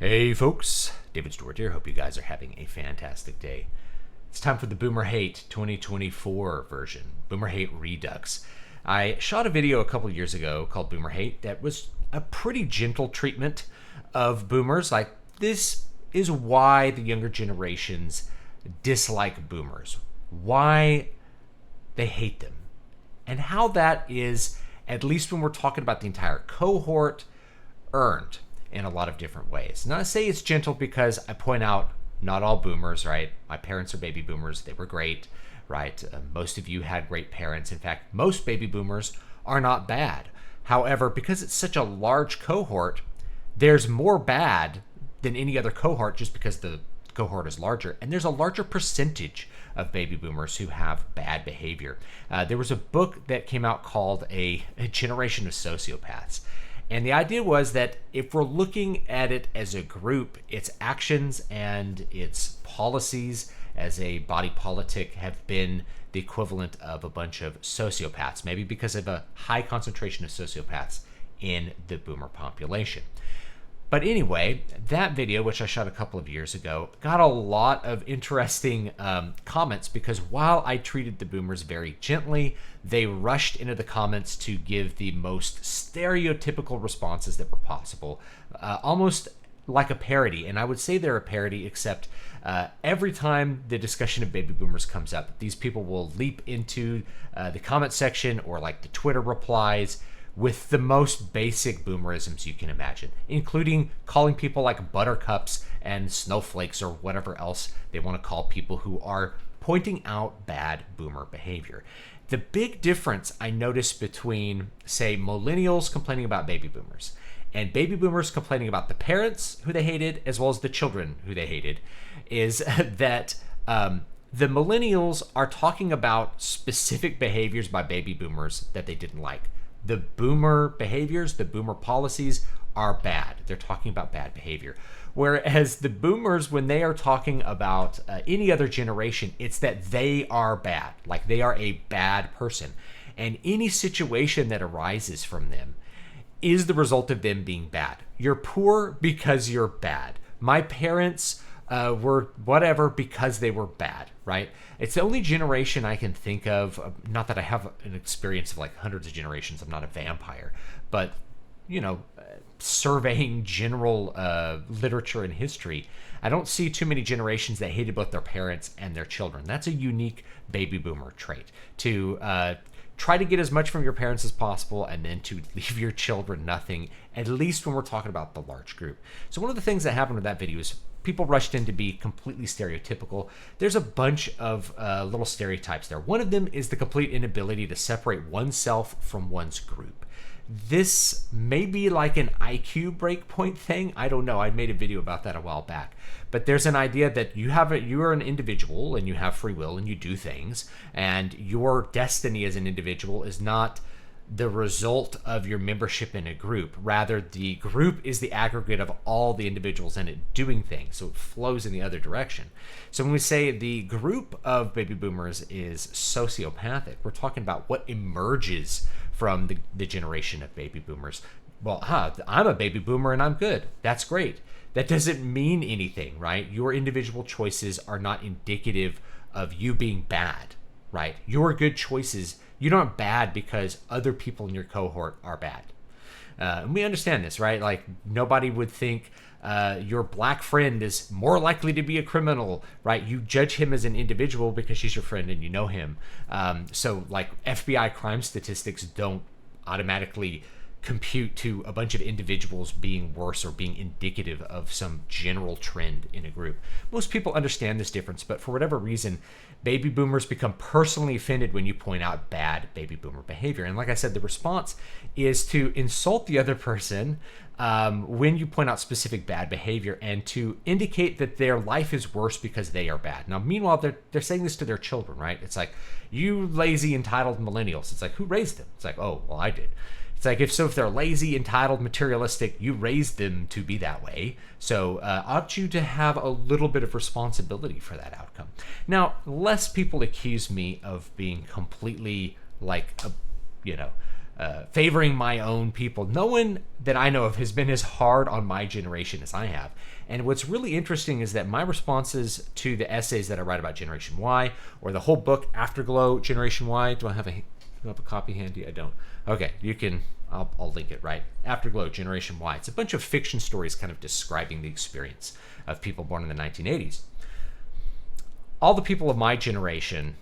Hey folks, David Stewart here. Hope you guys are having a fantastic day. It's time for the Boomer Hate 2024 version, Boomer Hate Redux. I shot a video a couple years ago called Boomer Hate that was a pretty gentle treatment of boomers. Like, this is why the younger generations dislike boomers, why they hate them, and how that is, at least when we're talking about the entire cohort, earned in a lot of different ways. Now, I say it's gentle because I point out not all boomers, right? My parents are baby boomers. They were great, right? Most of you had great parents. In fact, most baby boomers are not bad. However, because it's such a large cohort, there's more bad than any other cohort just because the cohort is larger. And there's a larger percentage of baby boomers who have bad behavior. There was a book that came out called A Generation of Sociopaths. And the idea was that if we're looking at it as a group, its actions and its policies as a body politic have been the equivalent of a bunch of sociopaths, maybe because of a high concentration of sociopaths in the boomer population. But anyway, that video, which I shot a couple of years ago, got a lot of interesting comments because while I treated the boomers very gently, they rushed into the comments to give the most stereotypical responses that were possible, almost like a parody. And I would say they're a parody, except every time the discussion of baby boomers comes up, these people will leap into the comment section or like the Twitter replies with the most basic boomerisms you can imagine, including calling people like buttercups and snowflakes or whatever else they want to call people who are pointing out bad boomer behavior. The big difference I noticed between, say, millennials complaining about baby boomers and baby boomers complaining about the parents who they hated as well as the children who they hated is that the millennials are talking about specific behaviors by baby boomers that they didn't like. The boomer behaviors, the boomer policies are bad. They're talking about bad behavior. Whereas the boomers, when they are talking about any other generation, it's that they are bad. Like, they are a bad person. And any situation that arises from them is the result of them being bad. You're poor because you're bad. My parents were whatever because they were bad, right? It's the only generation I can think of, not that I have an experience of like hundreds of generations, I'm not a vampire, but, you know, surveying general literature and history, I don't see too many generations that hated both their parents and their children. That's a unique baby boomer trait, to try to get as much from your parents as possible and then to leave your children nothing, at least when we're talking about the large group. So one of the things that happened with that video is people rushed in to be completely stereotypical. There's a bunch of little stereotypes there. One of them is the complete inability to separate oneself from one's group. This may be like an IQ breakpoint thing. I don't know. I made a video about that a while back. But there's an idea that you are an individual and you have free will and you do things, and your destiny as an individual is not the result of your membership in a group. Rather, the group is the aggregate of all the individuals in it doing things, so it flows in the other direction. So when we say the group of baby boomers is sociopathic, we're talking about what emerges from the generation of baby boomers. Well, I'm a baby boomer and I'm good. That's great. That doesn't mean anything, right? Your individual choices are not indicative of you being bad, right? Your good choices, you're not bad because other people in your cohort are bad. And we understand this, right? Like, nobody would think your black friend is more likely to be a criminal, right? You judge him as an individual because he's your friend and you know him. So, like, FBI crime statistics don't automatically compute to a bunch of individuals being worse or being indicative of some general trend in a group. Most people understand this difference, but for whatever reason, baby boomers become personally offended when you point out bad baby boomer behavior. And like I said, the response is to insult the other person when you point out specific bad behavior and to indicate that their life is worse because they are bad. Now, meanwhile, they're saying this to their children, right? It's like, you lazy, entitled millennials. It's like, who raised them? It's like, oh, well, I did. It's like, if they're lazy, entitled, materialistic, you raised them to be that way. So ought you to have a little bit of responsibility for that outcome. Now, less people accuse me of being completely like, favoring my own people. No one that I know of has been as hard on my generation as I have. And what's really interesting is that my responses to the essays that I write about Generation Y, or the whole book Afterglow Generation Y, do I have a copy handy? I don't. Okay, you can. I'll link it, right? Afterglow Generation Y. It's a bunch of fiction stories kind of describing the experience of people born in the 1980s. All the people of my generation,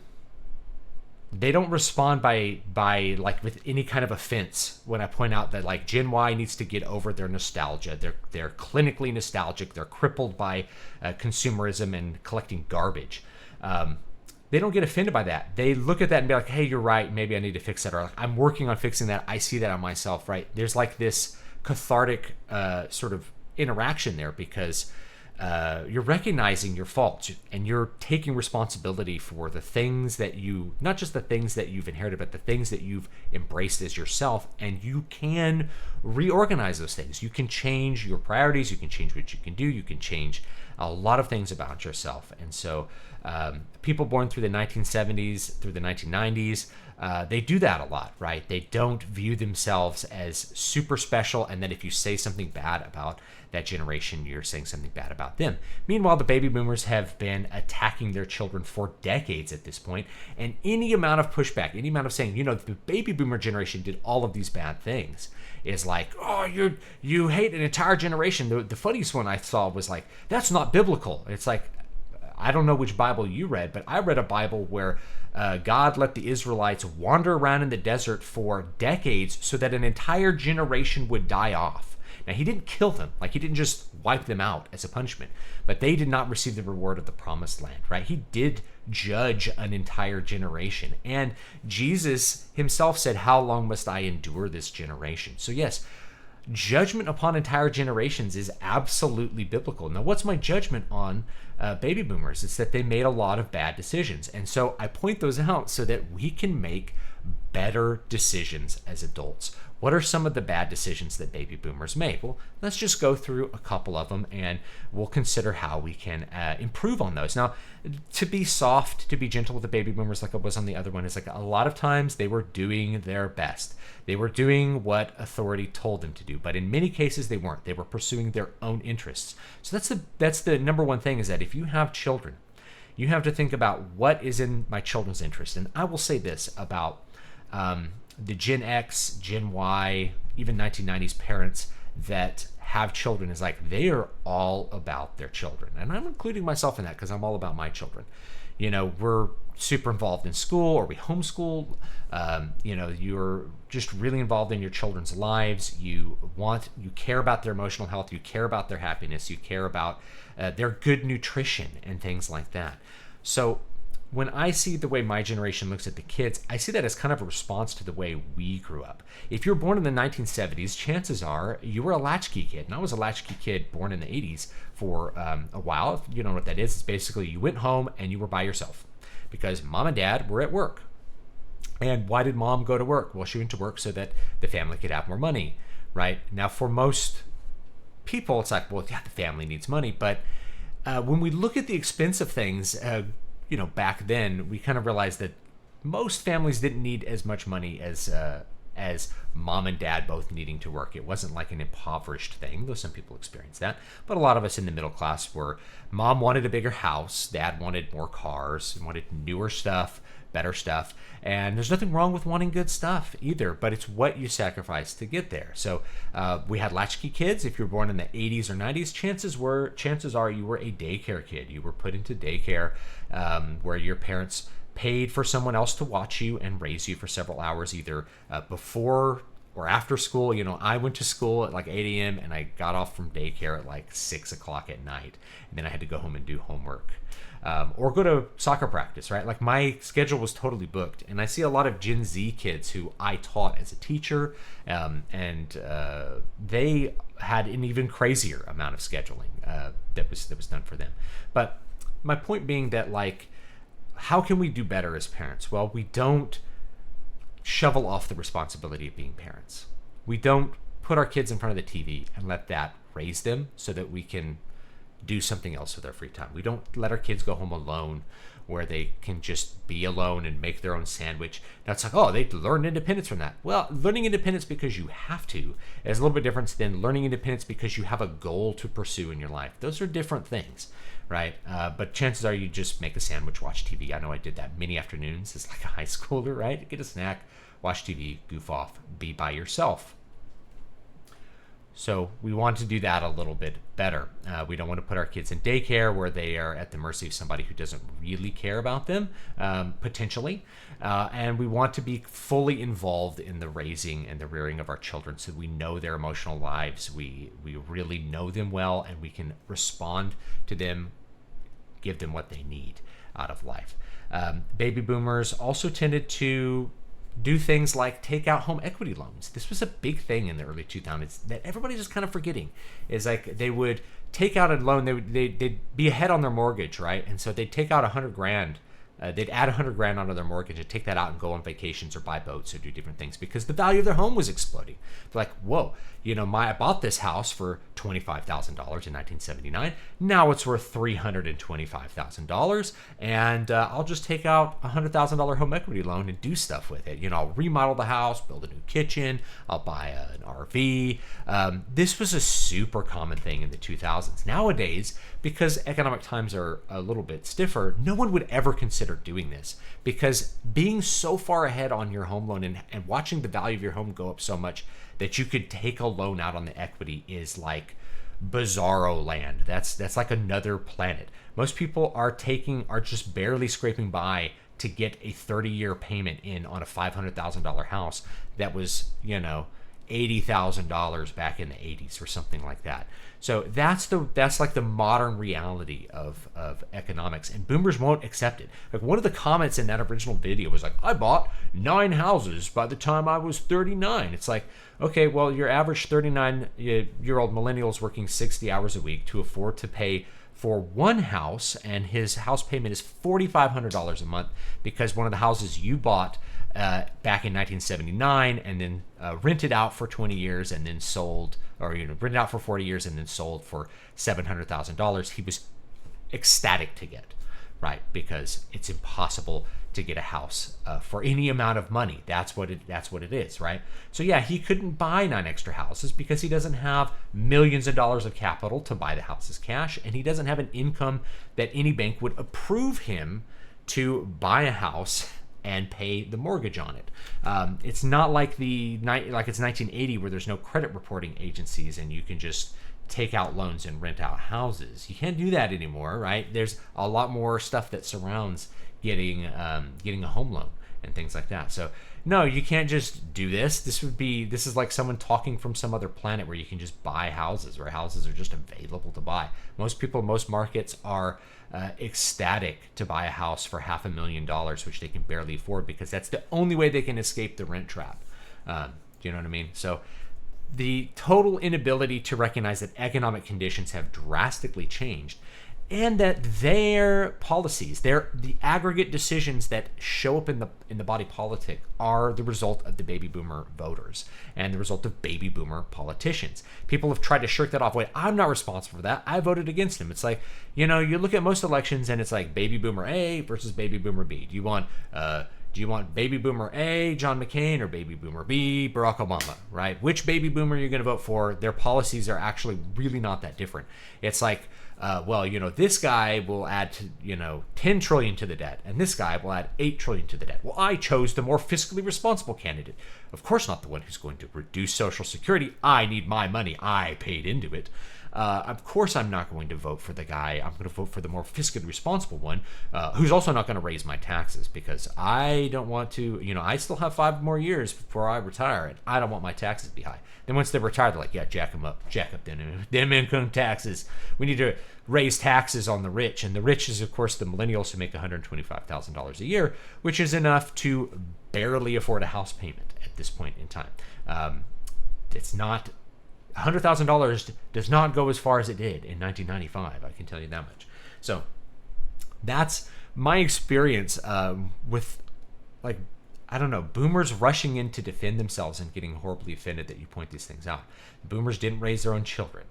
they don't respond by like with any kind of offense when I point out that like Gen Y needs to get over their nostalgia. They're clinically nostalgic. They're crippled by consumerism and collecting garbage. They don't get offended by that. They look at that and be like, hey, you're right. Maybe I need to fix that. Or like, I'm working on fixing that. I see that on myself, right? There's like this cathartic sort of interaction there because you're recognizing your faults and you're taking responsibility for the things that you, not just the things that you've inherited, but the things that you've embraced as yourself. And you can reorganize those things. You can change your priorities. You can change what you can do. You can change a lot of things about yourself. And so people born through the 1970s, through the 1990s, they do that a lot, right? They don't view themselves as super special, and that if you say something bad about that generation, you're saying something bad about them. Meanwhile, the baby boomers have been attacking their children for decades at this point, and any amount of pushback, any amount of saying, you know, the baby boomer generation did all of these bad things, is like, oh, you hate an entire generation. The funniest one I saw was like, that's not biblical. It's like, I don't know which Bible you read, but I read a Bible where God let the Israelites wander around in the desert for decades so that an entire generation would die off. Now, he didn't kill them, like he didn't just wipe them out as a punishment, but they did not receive the reward of the promised land, right? He did judge an entire generation. And Jesus himself said, how long must I endure this generation? So yes, judgment upon entire generations is absolutely biblical. Now, what's my judgment on baby boomers? It's that they made a lot of bad decisions. And so I point those out so that we can make better decisions as adults. What are some of the bad decisions that baby boomers made? Well, let's just go through a couple of them and we'll consider how we can improve on those. Now, to be soft, to be gentle with the baby boomers like I was on the other one, is like a lot of times they were doing their best. They were doing what authority told them to do, but in many cases they weren't. They were pursuing their own interests. So that's the number one thing, is that if you have children, you have to think about what is in my children's interest. And I will say this about the Gen X, Gen Y, even 1990s parents that have children, is like they are all about their children. And I'm including myself in that because I'm all about my children. You know, we're super involved in school, or we homeschool. You know, you're just really involved in your children's lives. You care about their emotional health. You care about their happiness. You care about their good nutrition and things like that. So when I see the way my generation looks at the kids, I see that as kind of a response to the way we grew up. If you're born in the 1970s, chances are you were a latchkey kid. And I was a latchkey kid born in the 80s for a while. If you don't know what that is, it's basically you went home and you were by yourself because mom and dad were at work. And why did mom go to work? Well, she went to work so that the family could have more money, right? Now, for most people, it's like, well, yeah, the family needs money. But when we look at the expense of things, you know, back then, we kind of realized that most families didn't need as much money as mom and dad both needing to work. It wasn't like an impoverished thing, though some people experienced that. But a lot of us in the middle class were, mom wanted a bigger house, dad wanted more cars, wanted newer stuff, better stuff. And there's nothing wrong with wanting good stuff either, but it's what you sacrifice to get there. So we had latchkey kids. If you were born in the 80s or 90s, chances are you were a daycare kid. You were put into daycare where your parents paid for someone else to watch you and raise you for several hours, either before or after school. You know, I went to school at like 8 a.m. and I got off from daycare at like 6 o'clock at night. And then I had to go home and do homework. Or go to soccer practice, right? Like my schedule was totally booked. And I see a lot of Gen Z kids who I taught as a teacher, and they had an even crazier amount of scheduling that was done for them. But my point being that, like, how can we do better as parents? Well, we don't shovel off the responsibility of being parents. We don't put our kids in front of the TV and let that raise them so that we can do something else with our free time. We don't let our kids go home alone where they can just be alone and make their own sandwich. Now it's like, oh, they learned independence from that. Well, learning independence because you have to is a little bit different than learning independence because you have a goal to pursue in your life. Those are different things, right? But chances are you just make a sandwich, watch TV. I know I did that many afternoons as like a high schooler, right? Get a snack, watch TV, goof off, be by yourself. So we want to do that a little bit better. We don't want to put our kids in daycare where they are at the mercy of somebody who doesn't really care about them, potentially. And we want to be fully involved in the raising and the rearing of our children so we know their emotional lives. We really know them well, and we can respond to them, give them what they need out of life. Baby boomers also tended to do things like take out home equity loans. This was a big thing in the early 2000s that everybody's just kind of forgetting. Is like they would take out a loan, they'd be ahead on their mortgage, right? And so they'd take out $100,000. They'd add $100,000 onto their mortgage and take that out and go on vacations or buy boats or do different things because the value of their home was exploding. They're like, whoa, I bought this house for $25,000 in 1979. Now it's worth $325,000, and I'll just take out a $100,000 home equity loan and do stuff with it. I'll remodel the house, build a new kitchen, I'll buy an RV. This was a super common thing in the 2000s. Nowadays, because economic times are a little bit stiffer, no one would ever consider doing this because being so far ahead on your home loan and watching the value of your home go up so much that you could take a loan out on the equity is like bizarro land. That's like another planet. Most people are just barely scraping by to get a 30-year payment in on a $500,000 house that was, $80,000 back in the 80s or something like that. So that's like the modern reality of economics, and boomers won't accept it. Like one of the comments in that original video was like, I bought 9 houses by the time I was 39. It's like, okay, well, your average 39-year-old millennial is working 60 hours a week to afford to pay for one house, and his house payment is $4,500 a month because one of the houses you bought back in 1979 and then rented out for 20 years and then sold, or rented out for 40 years and then sold for $700,000. He was ecstatic to get, right? Because it's impossible to get a house for any amount of money. That's what it is, right? So yeah, he couldn't buy 9 extra houses because he doesn't have millions of dollars of capital to buy the houses cash, and he doesn't have an income that any bank would approve him to buy a house and pay the mortgage on it. It's not like it's 1980 where there's no credit reporting agencies and you can just take out loans and rent out houses. You can't do that anymore, right? There's a lot more stuff that surrounds getting a home loan and things like that. So no, you can't just do this. This is like someone talking from some other planet where you can just buy houses, where houses are just available to buy. Most people, most markets are ecstatic to buy a house for $500,000, which they can barely afford because that's the only way they can escape the rent trap. Do you know what I mean? So the total inability to recognize that economic conditions have drastically changed and that their policies, the aggregate decisions that show up in the body politic are the result of the baby boomer voters and the result of baby boomer politicians. People have tried to shirk that off. Wait, I'm not responsible for that. I voted against him. It's like, you look at most elections and it's like baby boomer A versus baby boomer B. Do you want baby boomer A, John McCain, or baby boomer B, Barack Obama, right? Which baby boomer you're going to vote for? Their policies are actually really not that different. It's like, this guy will add, 10 trillion to the debt, and this guy will add 8 trillion to the debt. Well, I chose the more fiscally responsible candidate. Of course not the one who's going to reduce Social Security. I need my money. I paid into it. Of course I'm not going to vote for the guy. I'm going to vote for the more fiscally responsible one, who's also not going to raise my taxes because I don't want to, I still have 5 more years before I retire, and I don't want my taxes to be high. Then once they retire, they're like, yeah, jack up them income taxes. We need to raise taxes on the rich. And the rich is, of course, the millennials who make $125,000 a year, which is enough to barely afford a house payment at this point in time. It's not... $100,000 does not go as far as it did in 1995. I can tell you that much. So that's my experience with, boomers rushing in to defend themselves and getting horribly offended that you point these things out. Boomers didn't raise their own children.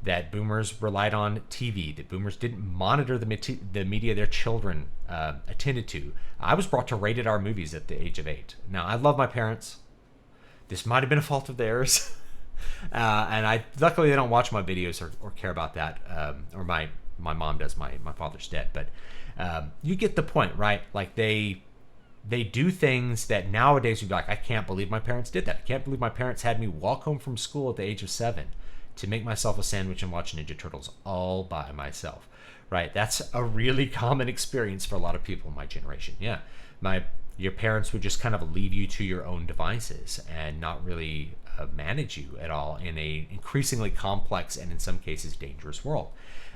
that boomers relied on TV, that boomers didn't monitor the media their children attended to. I was brought to rated R movies at the age of 8. Now, I love my parents. This might have been a fault of theirs. And luckily they don't watch my videos or care about that. Or my mom does, my father's dead. But you get the point, right? Like they do things that nowadays you'd be like, I can't believe my parents did that. I can't believe my parents had me walk home from school at the age of 7 to make myself a sandwich and watch Ninja Turtles all by myself, right? That's a really common experience for a lot of people in my generation. Yeah, your parents would just kind of leave you to your own devices and not really manage you at all in a increasingly complex and in some cases dangerous world.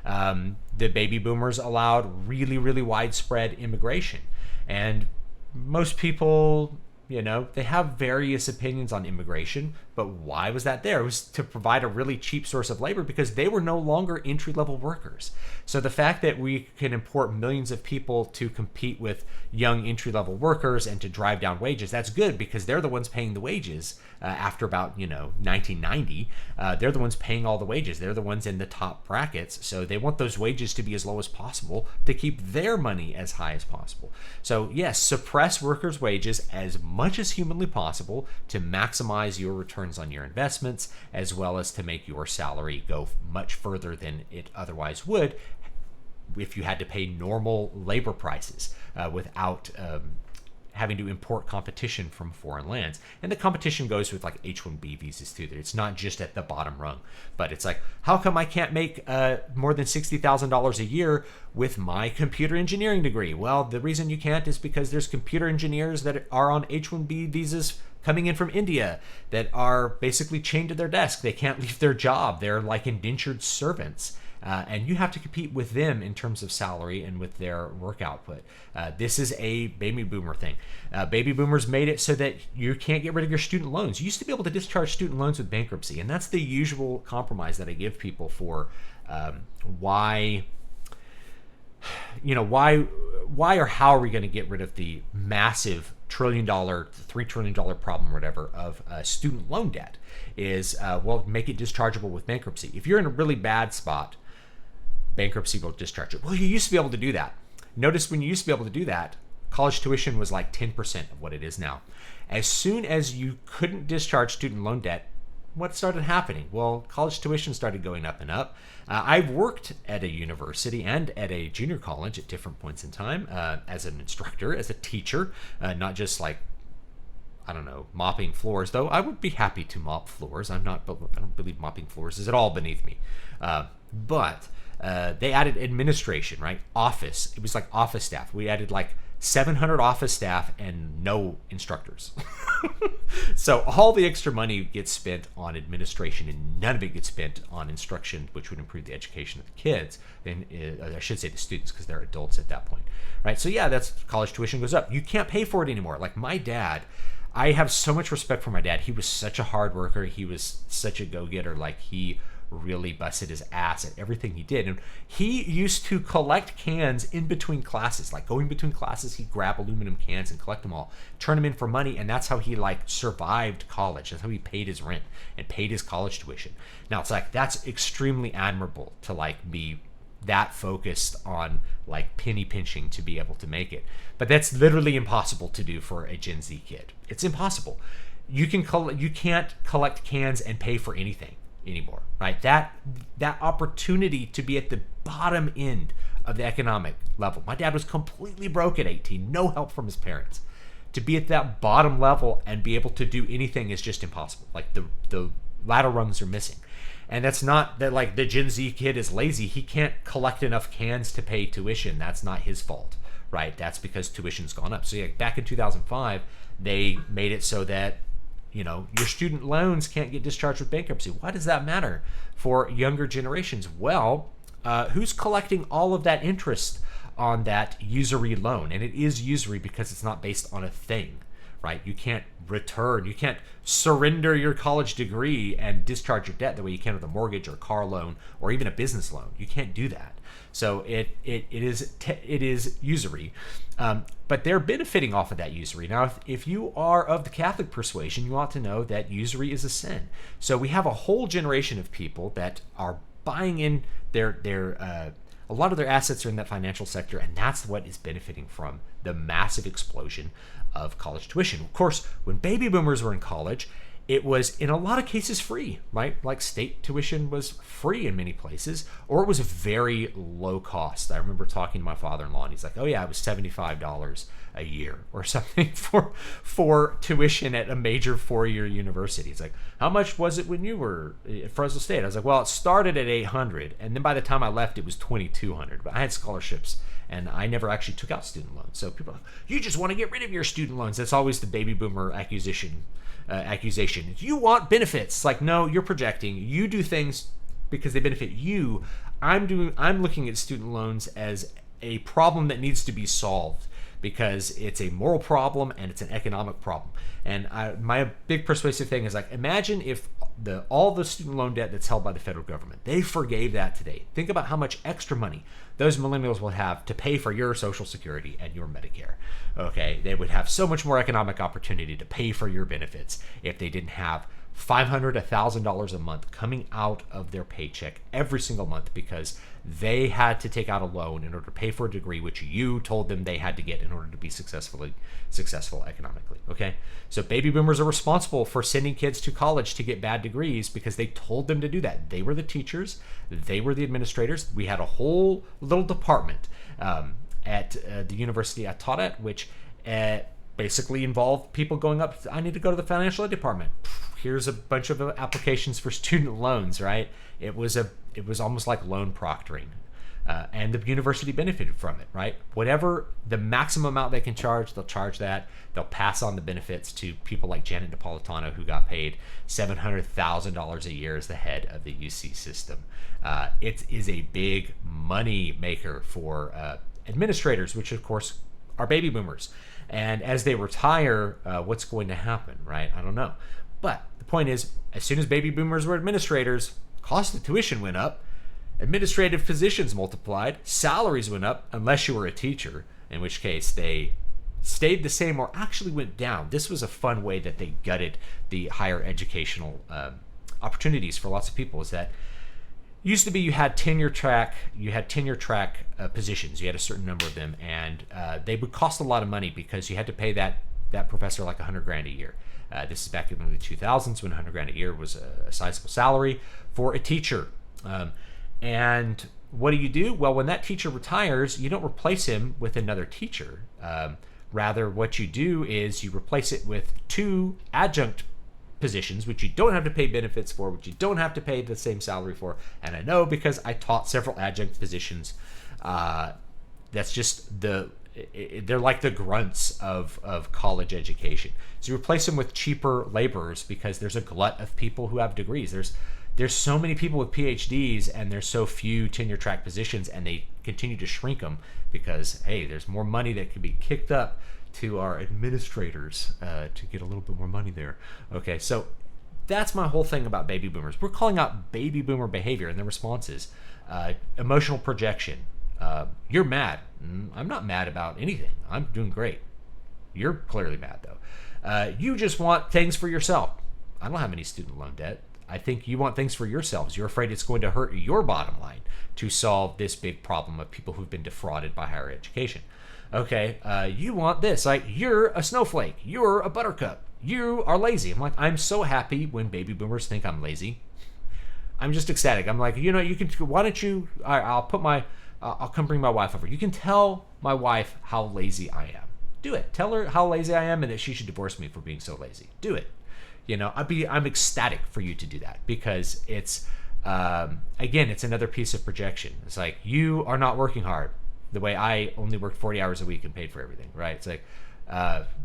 The baby boomers allowed really, really widespread immigration, and most people, they have various opinions on immigration, but why was that there? It was to provide a really cheap source of labor because they were no longer entry-level workers. So the fact that we can import millions of people to compete with young entry-level workers and to drive down wages, that's good because they're the ones paying the wages after about, 1990. They're the ones paying all the wages. They're the ones in the top brackets. So they want those wages to be as low as possible to keep their money as high as possible. So yes, suppress workers' wages as much as humanly possible to maximize your returns on your investments, as well as to make your salary go much further than it otherwise would if you had to pay normal labor prices without having to import competition from foreign lands. And the competition goes with like H-1B visas too. It's not just at the bottom rung, but it's like, how come I can't make more than $60,000 a year with my computer engineering degree? Well, the reason you can't is because there's computer engineers that are on H-1B visas coming in from India that are basically chained to their desk. They can't leave their job. They're like indentured servants. And you have to compete with them in terms of salary and with their work output. This is a baby boomer thing. Baby boomers made it so that you can't get rid of your student loans. You used to be able to discharge student loans with bankruptcy, and that's the usual compromise that I give people for why or how are we going to get rid of the massive $1 trillion, $3 trillion problem, or whatever, of student loan debt is, make it dischargeable with bankruptcy. If you're in a really bad spot, bankruptcy will discharge it. Well, you used to be able to do that. Notice when you used to be able to do that, college tuition was like 10% of what it is now. As soon as you couldn't discharge student loan debt, what started happening? Well, college tuition started going up and up. I've worked at a university and at a junior college at different points in time as an instructor, as a teacher, not just like, I don't know, mopping floors, though I would be happy to mop floors. I don't believe mopping floors is at all beneath me. But they added administration, right? Office. It was like office staff. We added like 700 office staff and no instructors. So all the extra money gets spent on administration and none of it gets spent on instruction, which would improve the education of the kids. And I should say the students, because they're adults at that point, right? So yeah, that's college tuition goes up. You can't pay for it anymore. Like my dad, I have so much respect for my dad. He was such a hard worker. He was such a go-getter. Like he really busted his ass at everything he did. And he used to collect cans in between classes. Like going between classes, he'd grab aluminum cans and collect them all, turn them in for money, and that's how he like survived college. That's how he paid his rent and paid his college tuition. Now it's like, that's extremely admirable to like be that focused on like penny pinching to be able to make it. But that's literally impossible to do for a Gen Z kid. It's impossible. You can't collect cans and pay for anything anymore, right? That opportunity to be at the bottom end of the economic level. My dad was completely broke at 18, no help from his parents. To be at that bottom level and be able to do anything is just impossible. Like the ladder rungs are missing. And that's not that like the Gen Z kid is lazy. He can't collect enough cans to pay tuition. That's not his fault, right? That's because tuition's gone up. So yeah, back in 2005, they made it so that your student loans can't get discharged with bankruptcy. Why does that matter for younger generations? Well, who's collecting all of that interest on that usury loan? And it is usury because it's not based on a thing, right? You can't surrender your college degree and discharge your debt the way you can with a mortgage or a car loan or even a business loan. You can't do that. So it is usury. But they're benefiting off of that usury. Now, if you are of the Catholic persuasion, you ought to know that usury is a sin. So we have a whole generation of people that are buying in their a lot of their assets are in that financial sector, and that's what is benefiting from the massive explosion of college tuition. Of course, when baby boomers were in college, it was in a lot of cases free, right? Like state tuition was free in many places, or it was very low cost. I remember talking to my father-in-law, and he's like, "Oh yeah, it was $75 a year or something for tuition at a major 4-year university." It's like, "How much was it when you were at Fresno State?" I was like, "Well, it started at $800, and then by the time I left, it was $2,200." But I had scholarships, and I never actually took out student loans. So people are like, "You just want to get rid of your student loans." That's always the baby boomer accusation. You want benefits. It's like, no, you're projecting. You do things because they benefit you. I'm looking at student loans as a problem that needs to be solved because it's a moral problem and it's an economic problem. And my big persuasive thing is like, imagine if all the student loan debt that's held by the federal government, they forgave that today. Think about how much extra money those millennials will have to pay for your Social Security and your Medicare. Okay, they would have so much more economic opportunity to pay for your benefits if they didn't have $500, $1,000 a month coming out of their paycheck every single month because they had to take out a loan in order to pay for a degree which you told them they had to get in order to be successful economically. Okay, so baby boomers are responsible for sending kids to college to get bad degrees because they told them to do that. They were the teachers, they were the administrators. We had a whole little department at the university I taught at, which basically involved people going up. I need to go to the financial aid department. Here's a bunch of applications for student loans, right? It was almost like loan proctoring, and the university benefited from it, right? Whatever the maximum amount they can charge, they'll charge that. They'll pass on the benefits to people like Janet Napolitano, who got paid $700,000 a year as the head of the UC system. It is a big money maker for administrators, which of course are baby boomers. And as they retire, what's going to happen, right? I don't know. But the point is, as soon as baby boomers were administrators, cost of tuition went up, administrative positions multiplied, salaries went up, unless you were a teacher, in which case they stayed the same or actually went down. This was a fun way that they gutted the higher educational opportunities for lots of people. Is that used to be you had tenure track positions. You had a certain number of them, and they would cost a lot of money because you had to pay that professor like $100,000 a year. This is back in the early 2000s when $100,000 a year was a sizable salary for a teacher. And what do? Well, when that teacher retires, you don't replace him with another teacher. Rather, what you do is you replace it with 2 adjunct positions, which you don't have to pay benefits for, which you don't have to pay the same salary for. And I know because I taught several adjunct positions. That's just they're like the grunts of college education. So you replace them with cheaper laborers because there's a glut of people who have degrees. There's so many people with PhDs and there's so few tenure track positions, and they continue to shrink them because, hey, there's more money that can be kicked up to our administrators to get a little bit more money there. Okay, so that's my whole thing about baby boomers. We're calling out baby boomer behavior and their responses. Emotional projection. You're mad. I'm not mad about anything. I'm doing great. You're clearly mad, though. You just want things for yourself. I don't have any student loan debt. I think you want things for yourselves. You're afraid it's going to hurt your bottom line to solve this big problem of people who've been defrauded by higher education. Okay, you want this. Like, you're a snowflake. You're a buttercup. You are lazy. I'm like, I'm so happy when baby boomers think I'm lazy. I'm just ecstatic. I'm like, why don't you, I'll come bring my wife over. You can tell my wife how lazy I am. Do it. Tell her how lazy I am and that she should divorce me for being so lazy. Do it. I'm ecstatic for you to do that because it's, again, it's another piece of projection. It's like, you are not working hard the way I only worked 40 hours a week and paid for everything, right? It's like,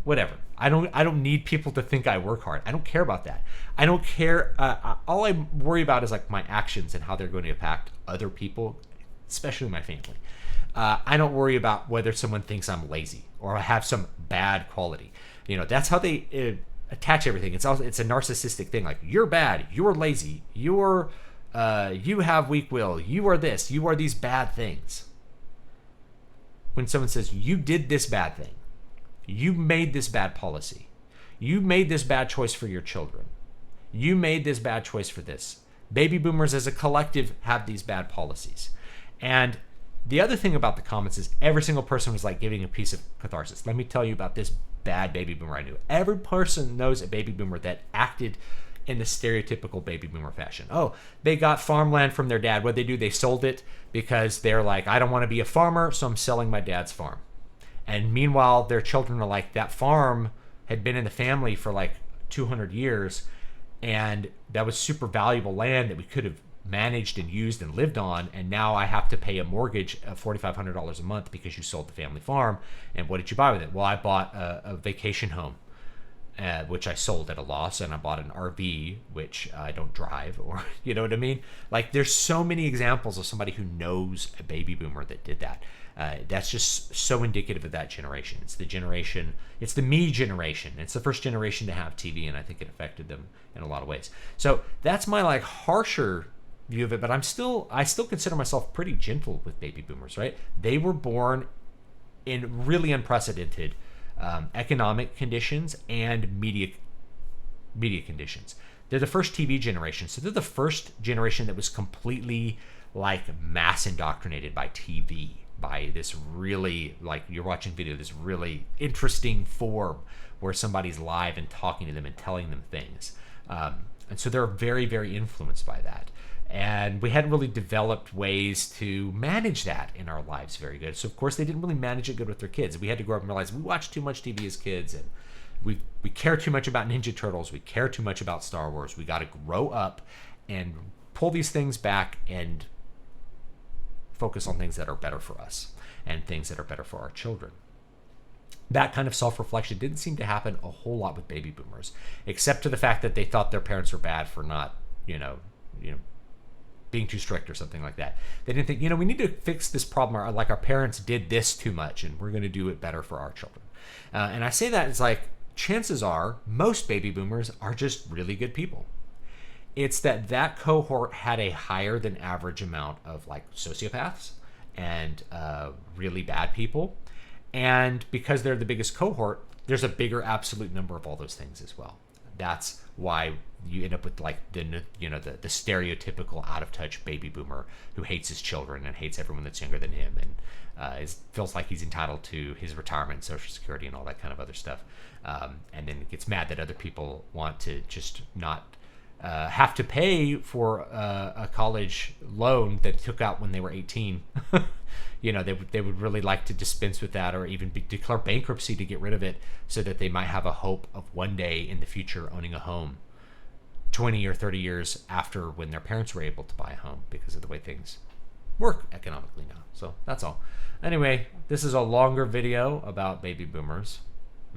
whatever. I don't need people to think I work hard. I don't care about that. I don't care. All I worry about is like my actions and how they're going to impact other people, especially my family. I don't worry about whether someone thinks I'm lazy or I have some bad quality. That's how they attach everything. It's a narcissistic thing. Like, you're bad, you're lazy, you have weak will, you are this, you are these bad things. When someone says, you did this bad thing, you made this bad policy, you made this bad choice for your children, you made this bad choice for this, baby boomers as a collective have these bad policies. And the other thing about the comments is every single person was like giving a piece of catharsis. Let me tell you about this bad baby boomer I knew. Every person knows a baby boomer that acted in the stereotypical baby boomer fashion. Oh, they got farmland from their dad. What'd they do? They sold it because they're like, I don't want to be a farmer, so I'm selling my dad's farm. And meanwhile, their children are like, that farm had been in the family for like 200 years, and that was super valuable land that we could have managed and used and lived on, and now I have to pay a mortgage of $4,500 a month because you sold the family farm. And what did you buy with it? Well, I bought a vacation home, which I sold at a loss, and I bought an RV, which I don't drive, or you know what I mean? Like, there's so many examples of somebody who knows a baby boomer that did that. That's just so indicative of that generation. It's the me generation. It's the first generation to have TV, and I think it affected them in a lot of ways. So that's my like harsher view of it, but I still consider myself pretty gentle with baby boomers, right? They were born in really unprecedented economic conditions and media conditions. They're the first TV generation, so they're the first generation that was completely like mass indoctrinated by TV, by this really, like, you're watching video, this really interesting form where somebody's live and talking to them and telling them things, and so they're very, very influenced by that. And we hadn't really developed ways to manage that in our lives very good. So, of course, they didn't really manage it good with their kids. We had to grow up and realize we watched too much TV as kids, and we care too much about Ninja Turtles. We care too much about Star Wars. We got to grow up and pull these things back and focus on things that are better for us and things that are better for our children. That kind of self-reflection didn't seem to happen a whole lot with baby boomers, except to the fact that they thought their parents were bad for not, being too strict or something like that. They didn't think, we need to fix this problem. Like, our parents did this too much, and we're going to do it better for our children. And I say that it's like, chances are most baby boomers are just really good people. It's that cohort had a higher than average amount of like sociopaths and really bad people. And because they're the biggest cohort, there's a bigger absolute number of all those things as well. That's why you end up with like the stereotypical out of touch baby boomer who hates his children and hates everyone that's younger than him, and feels like he's entitled to his retirement, Social Security, and all that kind of other stuff. And then gets mad that other people want to just not have to pay for a college loan that took out when they were 18. They would really like to dispense with that, or even declare bankruptcy to get rid of it, so that they might have a hope of one day in the future owning a home 20 or 30 years after when their parents were able to buy a home, because of the way things work economically now. So that's all. Anyway, this is a longer video about baby boomers.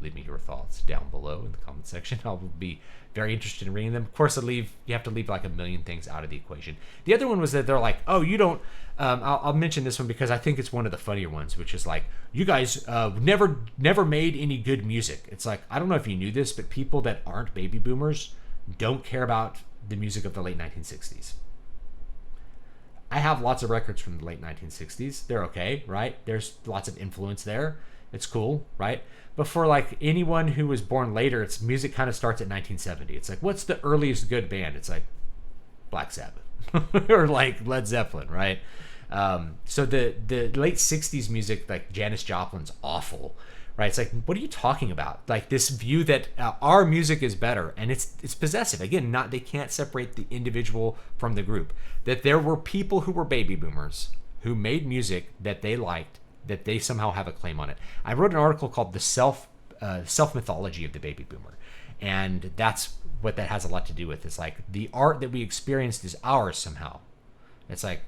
Leave me your thoughts down below in the comment section. I'll be very interested in reading them. Of course, you have to leave like a million things out of the equation. The other one was that they're like, oh, you don't, I'll mention this one because I think it's one of the funnier ones, which is like, you guys never made any good music. It's like, I don't know if you knew this, but people that aren't baby boomers don't care about the music of the late 1960s. I have lots of records from the late 1960s. They're okay, right? There's lots of influence there. It's cool, right? But for like anyone who was born later, its music kind of starts at 1970. It's like, what's the earliest good band? It's like Black Sabbath or like Led Zeppelin, right? So the late 60s music, like Janis Joplin's awful, right? It's like, what are you talking about? Like this view that our music is better, and it's possessive. Again, they can't separate the individual from the group. That there were people who were baby boomers who made music that they liked, that they somehow have a claim on it. I wrote an article called The Self Mythology of the Baby Boomer. And that's what that has a lot to do with. It's like the art that we experienced is ours somehow. It's like,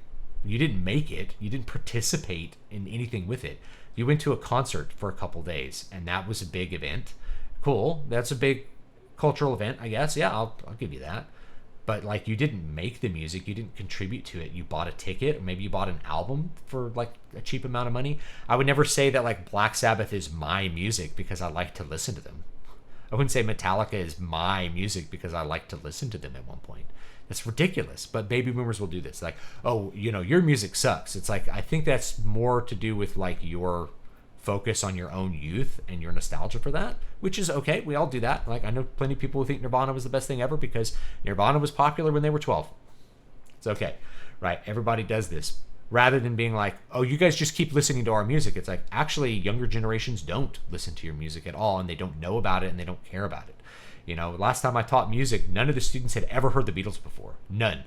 you didn't make it. You didn't participate in anything with it. You went to a concert for a couple days, and that was a big event. Cool. That's a big cultural event, I guess. Yeah, I'll give you that. But like, you didn't make the music, you didn't contribute to it. You bought a ticket, or maybe you bought an album for like a cheap amount of money. I would never say that like Black Sabbath is my music because I like to listen to them. I wouldn't say Metallica is my music because I like to listen to them at one point. That's ridiculous. But baby boomers will do this. Like, oh, your music sucks. It's like, I think that's more to do with like your focus on your own youth and your nostalgia for that, which is okay. We all do that. Like, I know plenty of people who think Nirvana was the best thing ever because Nirvana was popular when they were 12. It's okay, right? Everybody does this. Rather than being like, oh, you guys just keep listening to our music. It's like, actually, younger generations don't listen to your music at all, and they don't know about it, and they don't care about it. Last time I taught music, none of the students had ever heard the Beatles before. None.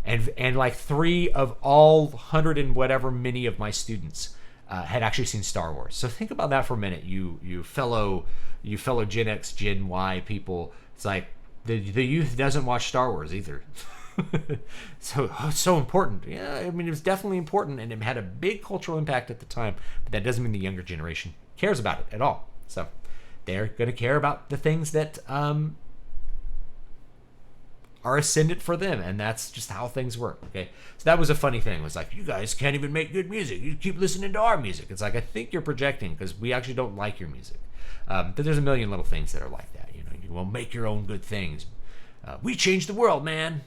And like 3 of all 100 and whatever many of my students had actually seen Star Wars. So think about that for a minute, you fellow Gen X, Gen Y people. It's like the youth doesn't watch Star Wars either. So important. Yeah, I mean, it was definitely important, and it had a big cultural impact at the time, but that doesn't mean the younger generation cares about it at all. So they're going to care about the things that are ascendant for them, and that's just how things work. Okay, so that was a funny thing. It was like, you guys can't even make good music. You keep listening to our music. It's like, I think you're projecting, because we actually don't like your music. But there's a million little things that are like that. You will make your own good things. We changed the world, man.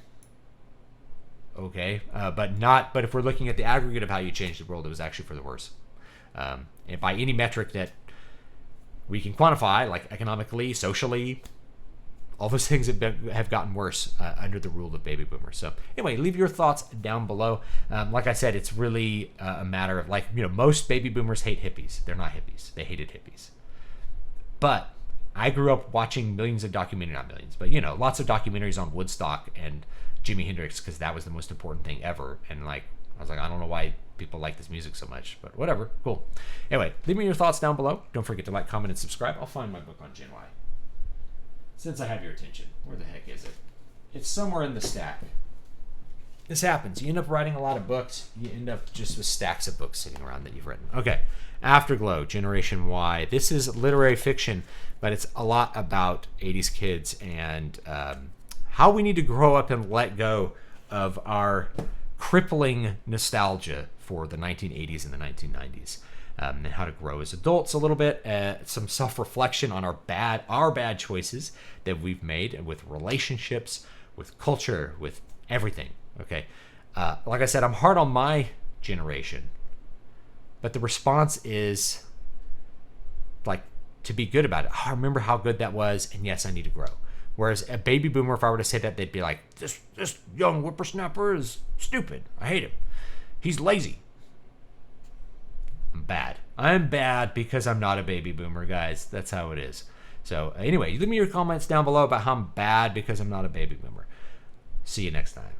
Okay, but if we're looking at the aggregate of how you changed the world, it was actually for the worse. And by any metric that we can quantify, like economically, socially, all those things have gotten worse under the rule of baby boomers. So anyway, leave your thoughts down below. Like I said, it's really a matter of most baby boomers hate hippies. They're not hippies. They hated hippies. But I grew up watching millions of documentaries, not millions, but lots of documentaries on Woodstock and Jimi Hendrix, because that was the most important thing ever. And I was like, I don't know why people like this music so much, but whatever, cool. Anyway, leave me your thoughts down below. Don't forget to like, comment, and subscribe. I'll find my book on Gen Y. Since I have your attention, where the heck is it? It's somewhere in the stack. This happens. You end up writing a lot of books. You end up just with stacks of books sitting around that you've written. Okay, Afterglow, Generation Y. This is literary fiction, but it's a lot about 80s kids and how we need to grow up and let go of our crippling nostalgia for the 1980s and the 1990s, and how to grow as adults a little bit. Some self-reflection on our bad choices that we've made with relationships, with culture, with everything. Okay, like I said, I'm hard on my generation, but the response is to be good about it. Oh, I remember how good that was, and yes, I need to grow. Whereas a baby boomer, if I were to say that, they'd be like, this young whippersnapper is stupid. I hate him. He's lazy. I'm bad. I'm bad because I'm not a baby boomer, guys. That's how it is. So anyway, leave me your comments down below about how I'm bad because I'm not a baby boomer. See you next time.